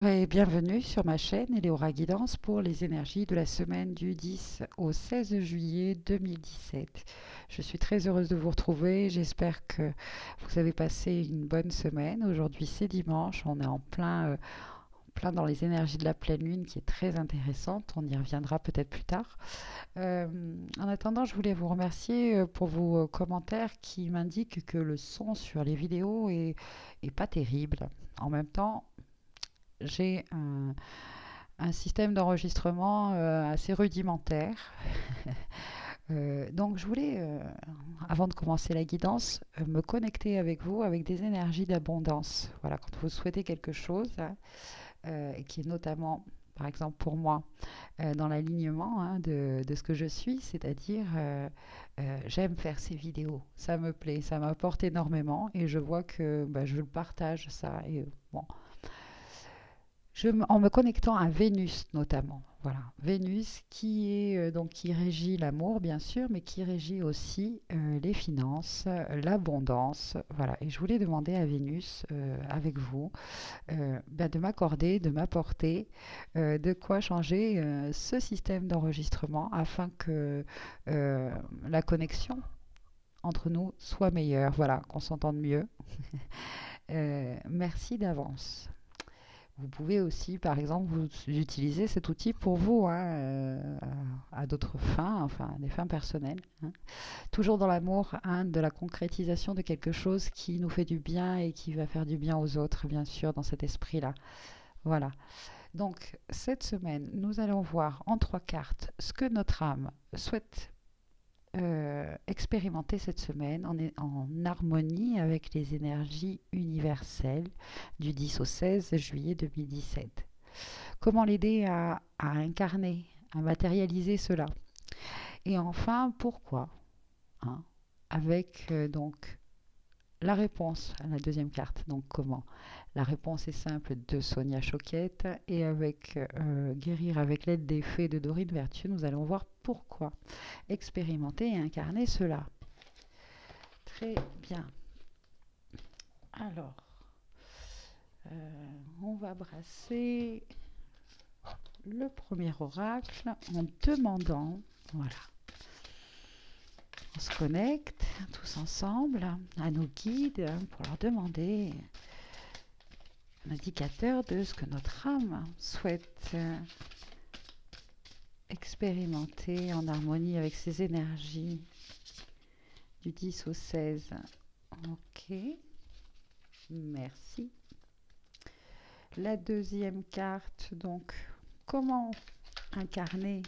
Et bienvenue sur ma chaîne Eleora Guidance pour les énergies de la semaine du 10 au 16 juillet 2017. Je suis très heureuse de vous retrouver. J'espère que vous avez passé une bonne semaine. Aujourd'hui, c'est dimanche. On est en plein dans les énergies de la pleine lune qui est très intéressante. On y reviendra peut-être plus tard. En attendant, je voulais vous remercier pour vos commentaires qui m'indiquent que le son sur les vidéos est pas terrible. En même temps, j'ai un système d'enregistrement assez rudimentaire. Donc je voulais, avant de commencer la guidance, me connecter avec vous avec des énergies d'abondance. Voilà, quand vous souhaitez quelque chose, hein, qui est notamment, par exemple pour moi, dans l'alignement hein, de ce que je suis, c'est-à-dire j'aime faire ces vidéos, ça me plaît, ça m'apporte énormément et je vois que bah, je le partage ça. Et bon, en me connectant à Vénus notamment. Voilà, Vénus qui est donc qui régit l'amour bien sûr, mais qui régit aussi les finances, l'abondance. Voilà, et je voulais demander à Vénus avec vous ben, de m'accorder, de m'apporter de quoi changer ce système d'enregistrement afin que la connexion entre nous soit meilleure. Voilà, qu'on s'entende mieux. Merci d'avance. Vous pouvez aussi, par exemple, vous utiliser cet outil pour vous, hein, à d'autres fins, enfin des fins personnelles, hein. Toujours dans l'amour, hein, de la concrétisation de quelque chose qui nous fait du bien et qui va faire du bien aux autres, bien sûr, dans cet esprit-là. Voilà. Donc, cette semaine, nous allons voir en trois cartes ce que notre âme souhaite expérimenter cette semaine en harmonie avec les énergies universelles du 10 au 16 juillet 2017. Comment l'aider à incarner, à matérialiser cela. Et enfin, pourquoi, hein, avec donc la réponse à la deuxième carte. Donc comment? La réponse est simple de Sonia Choquette et avec Guérir avec l'aide des fées de Dorine Vertueux, nous allons voir pourquoi expérimenter et incarner cela. Très bien. Alors, on va brasser le premier oracle en demandant, voilà, on se connecte tous ensemble à nos guides pour leur demander un indicateur de ce que notre âme souhaite expérimenter en harmonie avec ses énergies du 10 au 16. Ok, merci. La deuxième carte, donc, comment incarner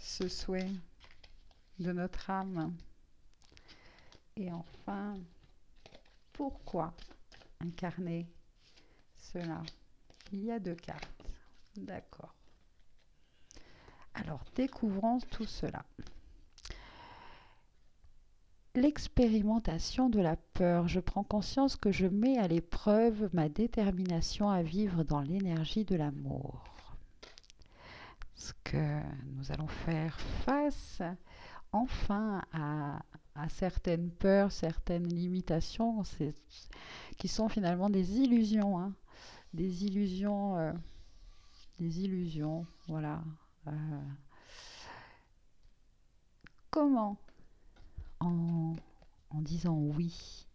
ce souhait de notre âme? Et enfin, pourquoi incarner cela? Il y a deux cartes. D'accord. Alors, découvrons tout cela. L'expérimentation de la peur. Je prends conscience que je mets à l'épreuve ma détermination à vivre dans l'énergie de l'amour. Ce que nous allons faire face enfin à certaines peurs, certaines limitations, qui sont finalement des illusions, hein, des illusions, voilà. Euh, comment en, en disant oui,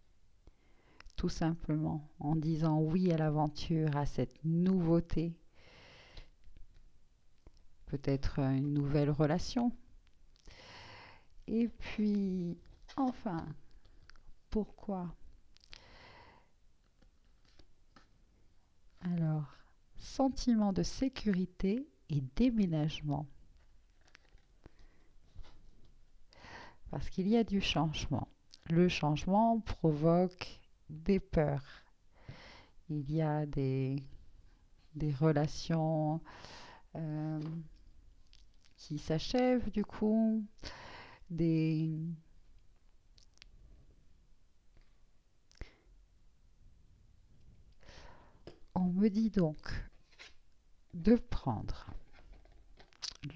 tout simplement, en disant oui à l'aventure, à cette nouveauté, peut-être une nouvelle relation. Et puis, enfin, pourquoi? Alors, sentiment de sécurité et déménagement. Parce qu'il y a du changement. Le changement provoque des peurs. Il y a des relations euh, qui s'achèvent du coup, des... On me dit donc de prendre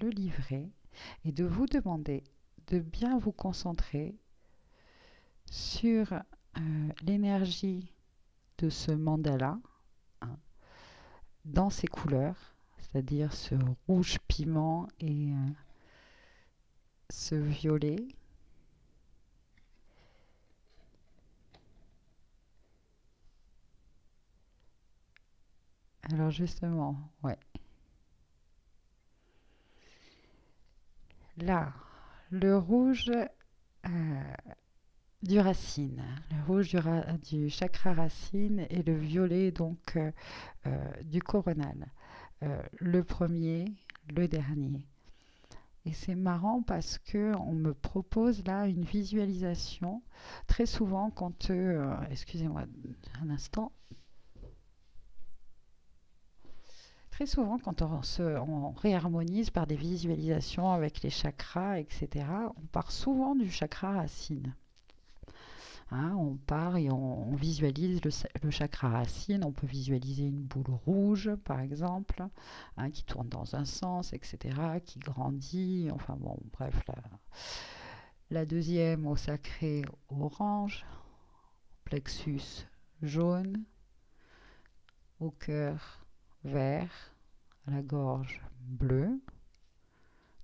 le livret et de vous demander de bien vous concentrer sur l'énergie de ce mandala, hein, dans ses couleurs, c'est-à-dire ce rouge piment et ce violet. Alors justement, ouais, là, le rouge du racine, le rouge du chakra racine et le violet donc du coronal. Le premier, le dernier. Et c'est marrant parce que on me propose là une visualisation. Très souvent, quand, excusez-moi un instant, très souvent quand on réharmonise par des visualisations avec les chakras, etc., on part souvent du chakra racine. Hein, on part et on visualise le chakra racine. On peut visualiser une boule rouge, par exemple, hein, qui tourne dans un sens, etc., qui grandit. Enfin bon, bref, la deuxième au sacré orange, plexus jaune, au cœur vert, à la gorge bleu,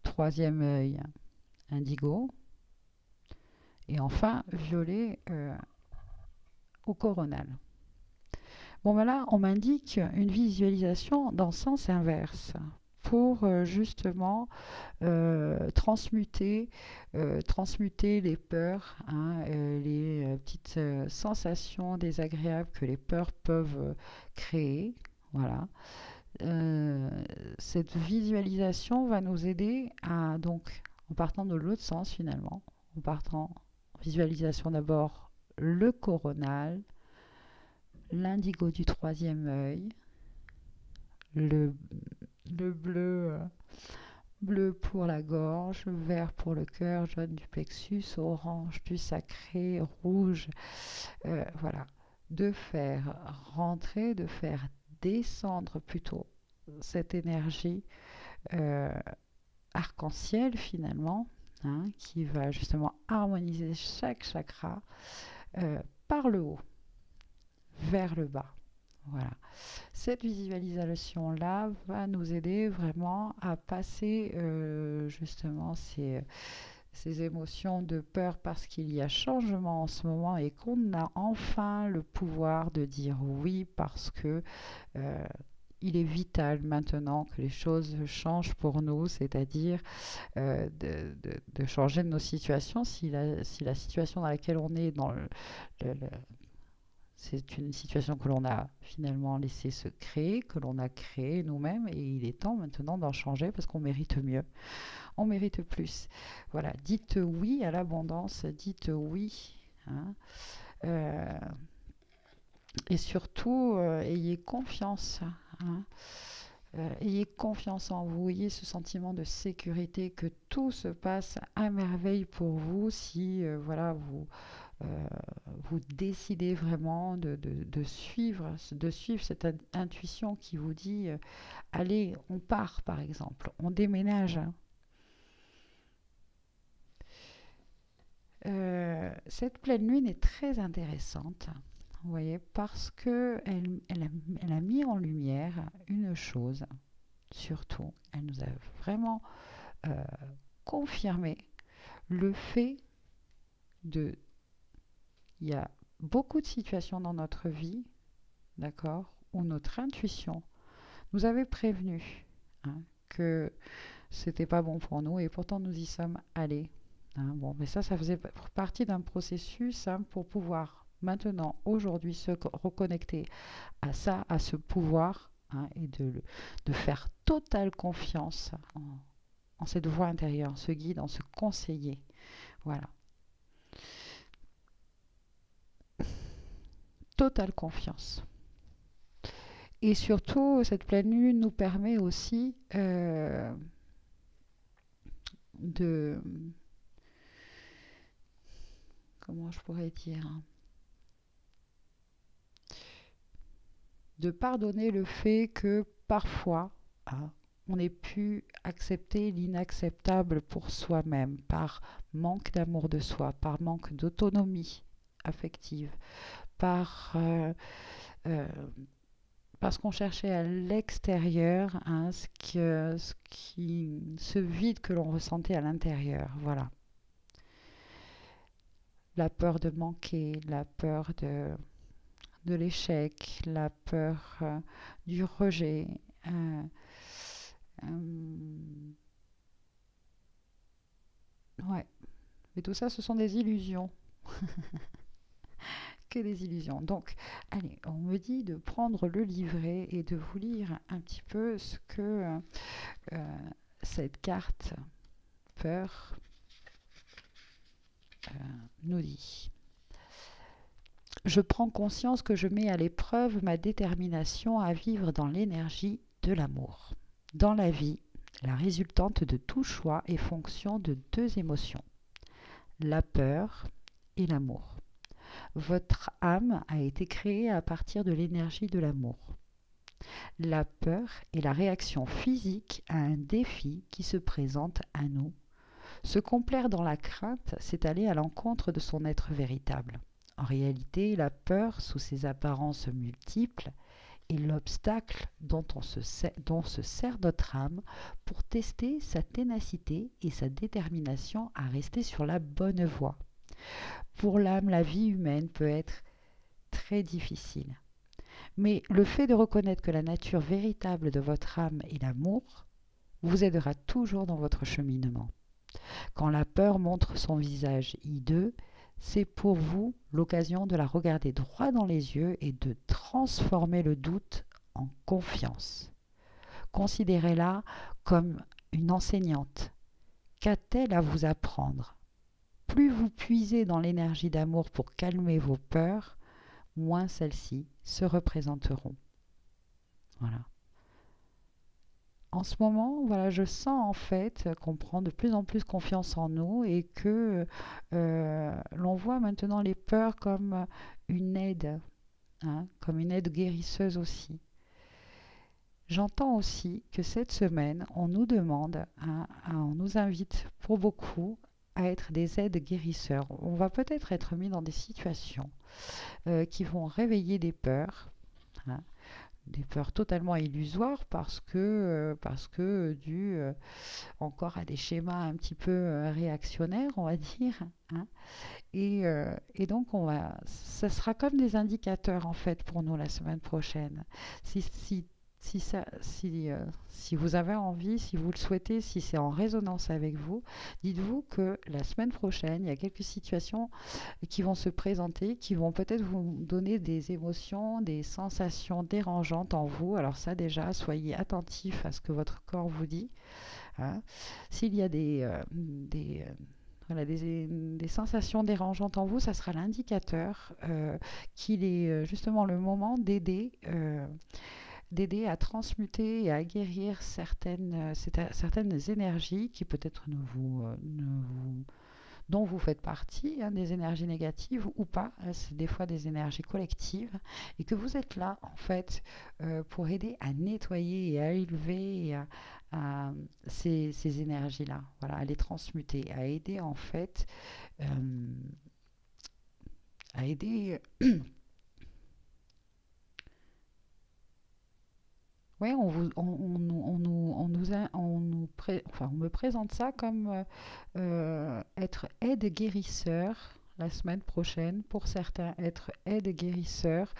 troisième œil indigo, et enfin violet au coronal. Bon, ben là, on m'indique une visualisation dans le sens inverse pour justement transmuter les peurs, hein, les petites sensations désagréables que les peurs peuvent créer. Voilà. Euh, cette visualisation va nous aider à, donc, en partant de l'autre sens finalement, en partant en visualisation d'abord le coronal, l'indigo du troisième œil, le, le bleu, bleu pour la gorge, vert pour le cœur, jaune du plexus, orange du sacré, rouge, voilà. De faire rentrer, de faire descendre plutôt cette énergie euh, arc-en-ciel finalement, hein, qui va justement harmoniser chaque chakra par le haut, vers le bas. Voilà. Cette visualisation-là va nous aider vraiment à passer justement ces émotions de peur parce qu'il y a changement en ce moment et qu'on a enfin le pouvoir de dire oui parce que euh, il est vital maintenant que les choses changent pour nous, c'est-à-dire de changer de nos situations. Si la situation dans laquelle on est, le, c'est une situation que l'on a finalement laissé se créer, que l'on a créée nous-mêmes, et il est temps maintenant d'en changer parce qu'on mérite mieux, on mérite plus. Voilà, dites oui à l'abondance, dites oui, hein, euh, et surtout ayez confiance. Hein. Ayez confiance en vous, ayez ce sentiment de sécurité que tout se passe à merveille pour vous si voilà, euh, vous décidez vraiment de suivre cette intuition qui vous dit allez, on part par exemple, on déménage. Cette pleine lune est très intéressante, vous voyez, parce que elle a mis en lumière une chose, surtout, elle nous a vraiment euh, confirmé le fait de... Il y a beaucoup de situations dans notre vie, d'accord, où notre intuition nous avait prévenu, hein, que c'était pas bon pour nous et pourtant nous y sommes allés. Hein. Bon, mais ça faisait partie d'un processus, hein, pour pouvoir maintenant, aujourd'hui, se reconnecter à ça, à ce pouvoir, hein, et de faire totale confiance en cette voix intérieure, en ce guide, en ce conseiller. Voilà, totale confiance. Et surtout, cette pleine lune nous permet aussi de, comment je pourrais dire, de pardonner le fait que parfois, hein, on ait pu accepter l'inacceptable pour soi-même, par manque d'amour de soi, par manque d'autonomie affective, par parce qu'on cherchait à l'extérieur, hein, ce vide que l'on ressentait à l'intérieur. Voilà. La peur de manquer, la peur de l'échec, la peur du rejet. euh, euh, ouais. Mais tout ça, ce sont des illusions. Que des illusions. Donc, allez, on me dit de prendre le livret et de vous lire un petit peu ce que euh, cette carte peur nous dit. Je prends conscience que je mets à l'épreuve ma détermination à vivre dans l'énergie de l'amour. Dans la vie, la résultante de tout choix est fonction de deux émotions, la peur et l'amour. Votre âme a été créée à partir de l'énergie de l'amour. La peur est la réaction physique à un défi qui se présente à nous. Se complaire dans la crainte, c'est aller à l'encontre de son être véritable. En réalité, la peur, sous ses apparences multiples, est l'obstacle dont se sert notre âme pour tester sa ténacité et sa détermination à rester sur la bonne voie. Pour l'âme, la vie humaine peut être très difficile. Mais le fait de reconnaître que la nature véritable de votre âme est l'amour vous aidera toujours dans votre cheminement. Quand la peur montre son visage hideux, c'est pour vous l'occasion de la regarder droit dans les yeux et de transformer le doute en confiance. Considérez-la comme une enseignante. Qu'a-t-elle à vous apprendre? Plus vous puisez dans l'énergie d'amour pour calmer vos peurs, moins celles-ci se représenteront. Voilà. En ce moment, voilà, je sens en fait qu'on prend de plus en plus confiance en nous et que l'on voit maintenant les peurs comme une aide, hein, comme une aide guérisseuse aussi. J'entends aussi que cette semaine, on nous demande, hein, on nous invite pour beaucoup à être des aides guérisseurs. On va peut-être être mis dans des situations qui vont réveiller des peurs, hein, des peurs totalement illusoires parce que dû encore à des schémas un petit peu réactionnaires, on va dire, hein. Et donc ça sera comme des indicateurs en fait pour nous la semaine prochaine. Si, si, si vous avez envie, si vous le souhaitez, si c'est en résonance avec vous, dites-vous que la semaine prochaine, il y a quelques situations qui vont se présenter, qui vont peut-être vous donner des émotions, des sensations dérangeantes en vous. Alors ça déjà, soyez attentifs à ce que votre corps vous dit, hein. S'il y a voilà, des sensations dérangeantes en vous, ça sera l'indicateur qu'il est justement le moment d'aider à transmuter et à guérir certaines énergies qui peut-être dont vous faites partie, hein, des énergies négatives ou pas, c'est des fois des énergies collectives, et que vous êtes là en fait pour aider à nettoyer et à élever et à ces énergies-là, voilà, à les transmuter, à aider en fait, euh, à aider. Ouais, enfin, on me présente ça comme être aide guérisseur la semaine prochaine. Pour certains, être aide guérisseur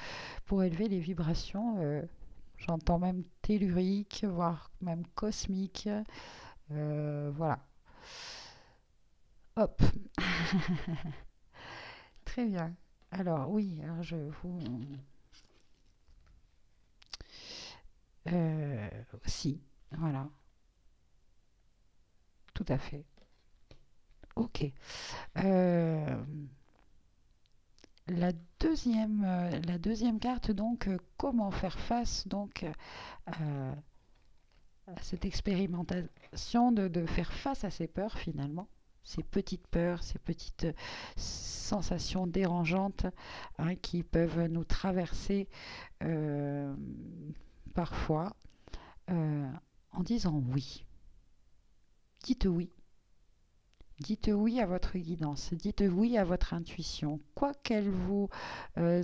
pour élever les vibrations. J'entends même tellurique, voire même cosmique. Voilà. Hop. Très bien. Alors oui, alors je vous... si, voilà, tout à fait. Ok. Euh, la deuxième carte, donc, comment faire face donc à cette expérimentation de faire face à ces peurs finalement, ces petites peurs, ces petites sensations dérangeantes, hein, qui peuvent nous traverser euh, parfois en disant oui. Dites oui. Dites oui à votre guidance, dites oui à votre intuition, quoi qu'elle vous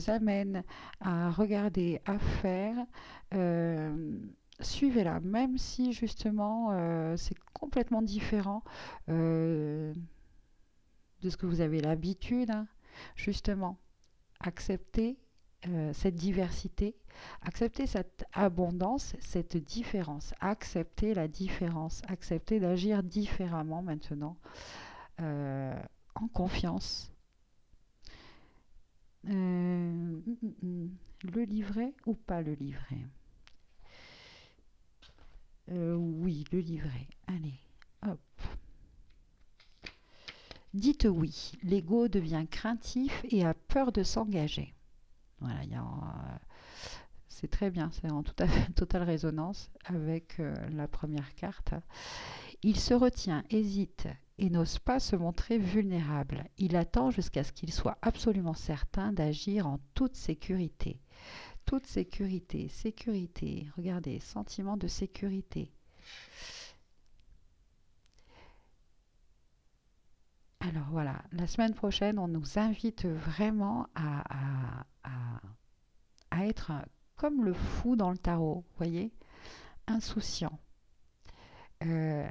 amène à regarder, à faire, euh, suivez-la, même si justement c'est complètement différent euh, de ce que vous avez l'habitude, hein. Justement, acceptez cette diversité, acceptez cette abondance, cette différence, acceptez la différence, acceptez d'agir différemment maintenant, euh, en confiance. Le livret ou pas le livret? Oui, le livret. Allez, hop. Dites oui. L'ego devient craintif et a peur de s'engager. Voilà, c'est très bien, c'est en tout à fait, totale résonance avec la première carte. Il se retient, hésite et n'ose pas se montrer vulnérable. Il attend jusqu'à ce qu'il soit absolument certain d'agir en toute sécurité. Toute sécurité, sécurité. Regardez, sentiment de sécurité. Alors voilà, la semaine prochaine, on nous invite vraiment à être comme le fou dans le tarot, voyez, insouciant. Euh,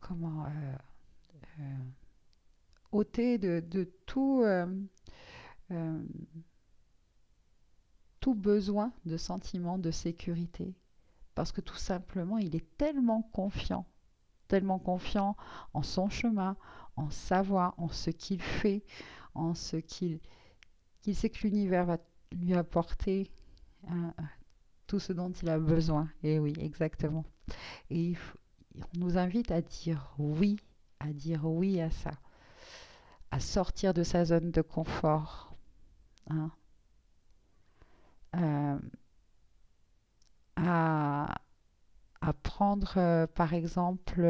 comment euh, ôter de tout, euh, tout besoin de sentiment de sécurité. Parce que tout simplement, il est tellement confiant en son chemin, en sa voie, en ce qu'il fait, en ce qu'il sait que l'univers va lui apporter hein, tout ce dont il a besoin. Et oui, exactement. Et on nous invite à dire oui à ça, à sortir de sa zone de confort, hein, euh, à, à prendre, par exemple,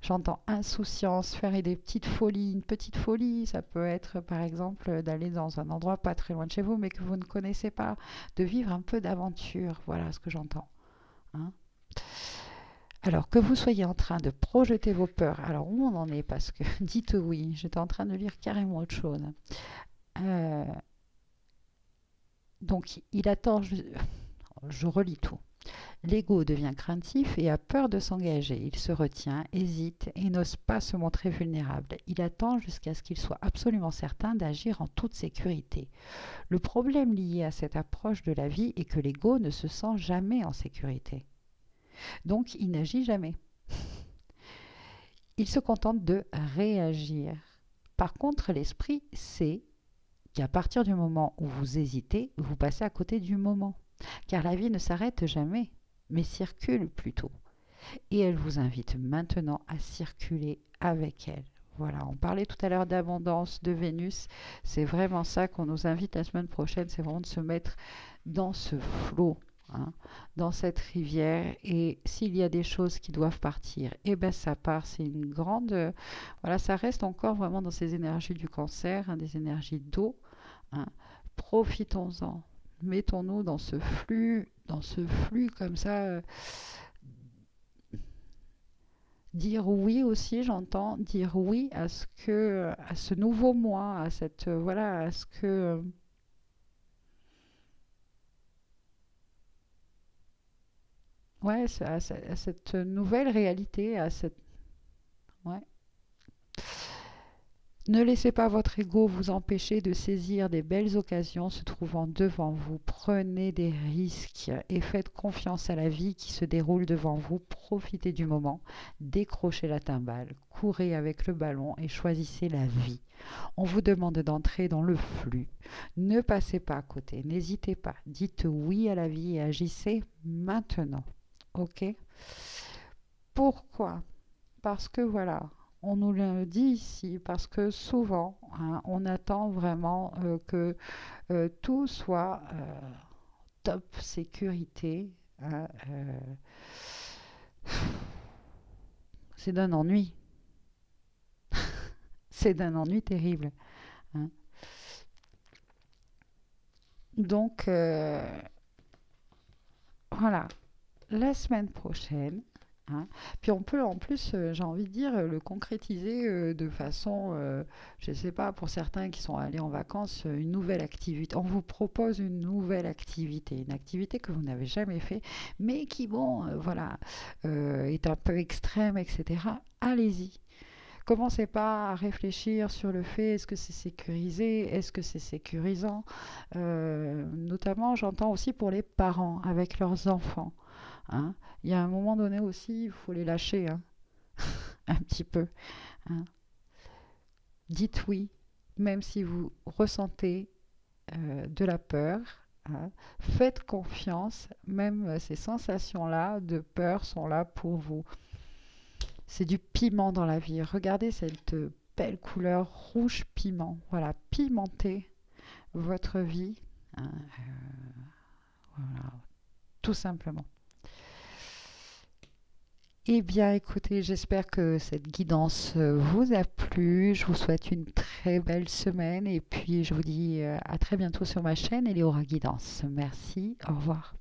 j'entends insouciance, faire des petites folies. Une petite folie, ça peut être par exemple d'aller dans un endroit pas très loin de chez vous, mais que vous ne connaissez pas, de vivre un peu d'aventure. Voilà ce que j'entends, hein. Alors que vous soyez en train de projeter vos peurs, alors où on en est? Parce que dites oui, j'étais en train de lire carrément autre chose. Euh, donc il attend, je relis tout. L'ego devient craintif et a peur de s'engager. Il se retient, hésite et n'ose pas se montrer vulnérable. Il attend jusqu'à ce qu'il soit absolument certain d'agir en toute sécurité. Le problème lié à cette approche de la vie est que l'ego ne se sent jamais en sécurité. Donc il n'agit jamais. Il se contente de réagir. Par contre, l'esprit sait qu'à partir du moment où vous hésitez, vous passez à côté du moment. Car la vie ne s'arrête jamais, mais circule plutôt. Et elle vous invite maintenant à circuler avec elle. Voilà, on parlait tout à l'heure d'abondance de Vénus. C'est vraiment ça qu'on nous invite la semaine prochaine, c'est vraiment de se mettre dans ce flot, hein, dans cette rivière. Et s'il y a des choses qui doivent partir, eh ben ça part. C'est une grande... voilà, ça reste encore vraiment dans ces énergies du cancer, hein, des énergies d'eau, hein. Profitons-en. Mettons-nous dans ce flux comme ça. Dire oui aussi, j'entends dire oui à ce nouveau moi, à cette voilà, à ce que ouais, à cette nouvelle réalité, à cette ouais. Ne laissez pas votre ego vous empêcher de saisir des belles occasions se trouvant devant vous. Prenez des risques et faites confiance à la vie qui se déroule devant vous. Profitez du moment, décrochez la timbale, courez avec le ballon et choisissez la vie. On vous demande d'entrer dans le flux. Ne passez pas à côté, n'hésitez pas. Dites oui à la vie et agissez maintenant. Ok? Pourquoi? Parce que voilà, on nous le dit ici, parce que souvent, hein, on attend vraiment que tout soit top sécurité, hein, c'est d'un ennui, c'est d'un ennui terrible, hein. Donc, voilà, la semaine prochaine, hein. Puis on peut en plus, j'ai envie de dire, le concrétiser de façon, je ne sais pas, pour certains qui sont allés en vacances, une nouvelle activité. On vous propose une nouvelle activité, une activité que vous n'avez jamais fait, mais qui, bon, voilà, est un peu extrême, etc. Allez-y. Commencez pas à réfléchir sur le fait est-ce que c'est sécurisé, est-ce que c'est sécurisant. Notamment, j'entends aussi pour les parents avec leurs enfants, hein. Il y a un moment donné aussi, il faut les lâcher, hein, un petit peu, hein. Dites oui, même si vous ressentez de la peur, hein. Faites confiance, même ces sensations-là de peur sont là pour vous. C'est du piment dans la vie. Regardez cette belle couleur rouge piment. Voilà, pimentez votre vie, hein, voilà, tout simplement. Eh bien, écoutez, j'espère que cette guidance vous a plu. Je vous souhaite une très belle semaine et puis je vous dis à très bientôt sur ma chaîne Eleora Guidance. Merci, au revoir.